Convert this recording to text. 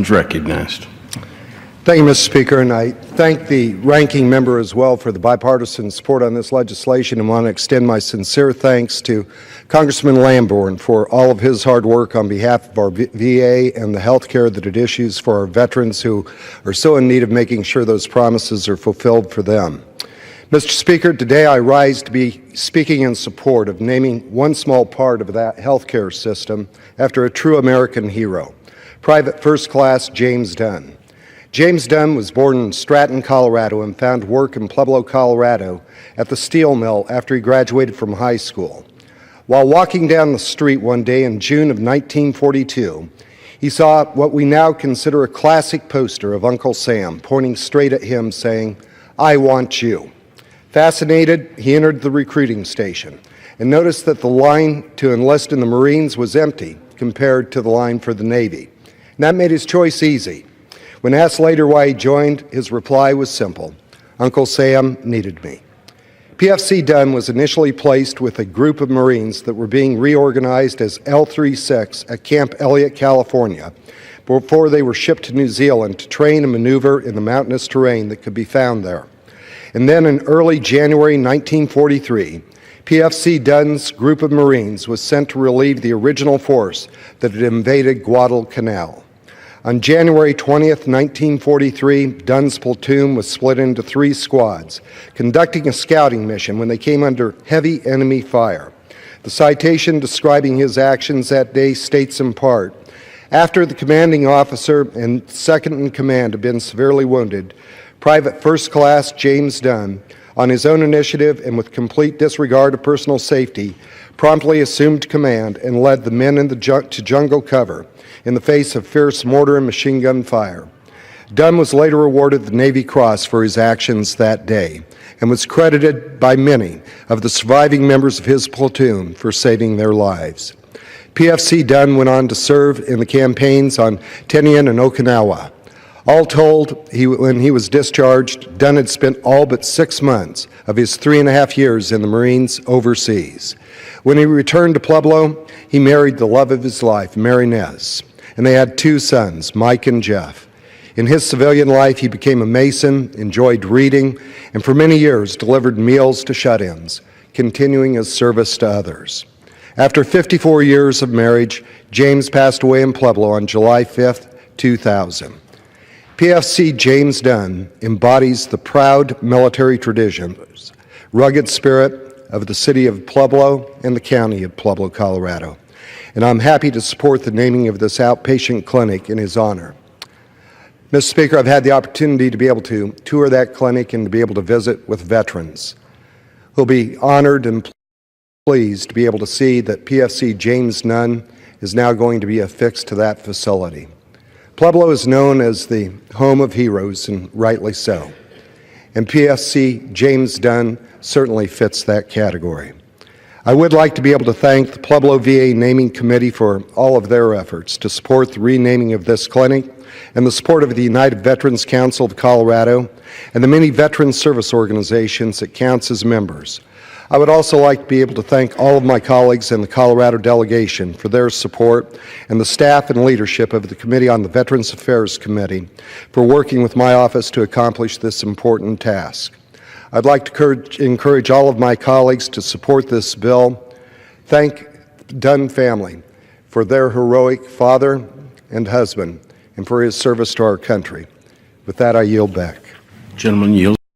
is recognized. Thank you, Mr. Speaker, and I thank the ranking member as well for the bipartisan support on this legislation and want to extend my sincere thanks to Congressman Lamborn for all of his hard work on behalf of our VA and the health care that it issues for our veterans who are so in need of making sure those promises are fulfilled for them. Mr. Speaker, today I rise to be speaking in support of naming one small part of that health care system after a true American hero, Private First Class James Dunn. James Dunn was born in Stratton, Colorado, and found work in Pueblo, Colorado at the steel mill after he graduated from high school. While walking down the street one day in June of 1942, he saw what we now consider a classic poster of Uncle Sam pointing straight at him saying, "I want you." Fascinated, he entered the recruiting station and noticed that the line to enlist in the Marines was empty compared to the line for the Navy. And that made his choice easy. When asked later why he joined, his reply was simple: Uncle Sam needed me. PFC Dunn was initially placed with a group of Marines that were being reorganized as L36 at Camp Elliott, California, before they were shipped to New Zealand to train and maneuver in the mountainous terrain that could be found there. And then in early January 1943, PFC Dunn's group of Marines was sent to relieve the original force that had invaded Guadalcanal. On January 20th, 1943, Dunn's platoon was split into 3 squads, conducting a scouting mission when they came under heavy enemy fire. The citation describing his actions that day states in part, "After the commanding officer and second in command had been severely wounded, Private First Class James Dunn, on his own initiative and with complete disregard of personal safety, promptly assumed command and led the men to jungle cover in the face of fierce mortar and machine gun fire. Dunn was later awarded the Navy Cross for his actions that day and was credited by many of the surviving members of his platoon for saving their lives. PFC Dunn went on to serve in the campaigns on Tinian and Okinawa. All told, when he was discharged, Dunn had spent all but 6 months of his 3.5 years in the Marines overseas. When he returned to Pueblo, he married the love of his life, Mary Nez, and they had 2 sons, Mike and Jeff. In his civilian life, he became a Mason, enjoyed reading, and for many years delivered meals to shut-ins, continuing his service to others. After 54 years of marriage, James passed away in Pueblo on July 5th, 2000. PFC James Dunn embodies the proud military traditions, rugged spirit of the city of Pueblo and the county of Pueblo, Colorado. And I'm happy to support the naming of this outpatient clinic in his honor. Mr. Speaker, I've had the opportunity to be able to tour that clinic and to be able to visit with veterans who'll be honored and pleased to be able to see that PFC James Dunn is now going to be affixed to that facility. Pueblo is known as the home of heroes, and rightly so. And PFC James Dunn certainly fits that category. I would like to be able to thank the Pueblo VA Naming Committee for all of their efforts to support the renaming of this clinic and the support of the United Veterans Council of Colorado and the many veteran service organizations it counts as members. I would also like to be able to thank all of my colleagues in the Colorado delegation for their support and the staff and leadership of the Committee on the Veterans Affairs Committee for working with my office to accomplish this important task. I'd like to encourage all of my colleagues to support this bill. Thank Dunn family for their heroic father and husband and for his service to our country. With that, I yield back. Gentleman yields.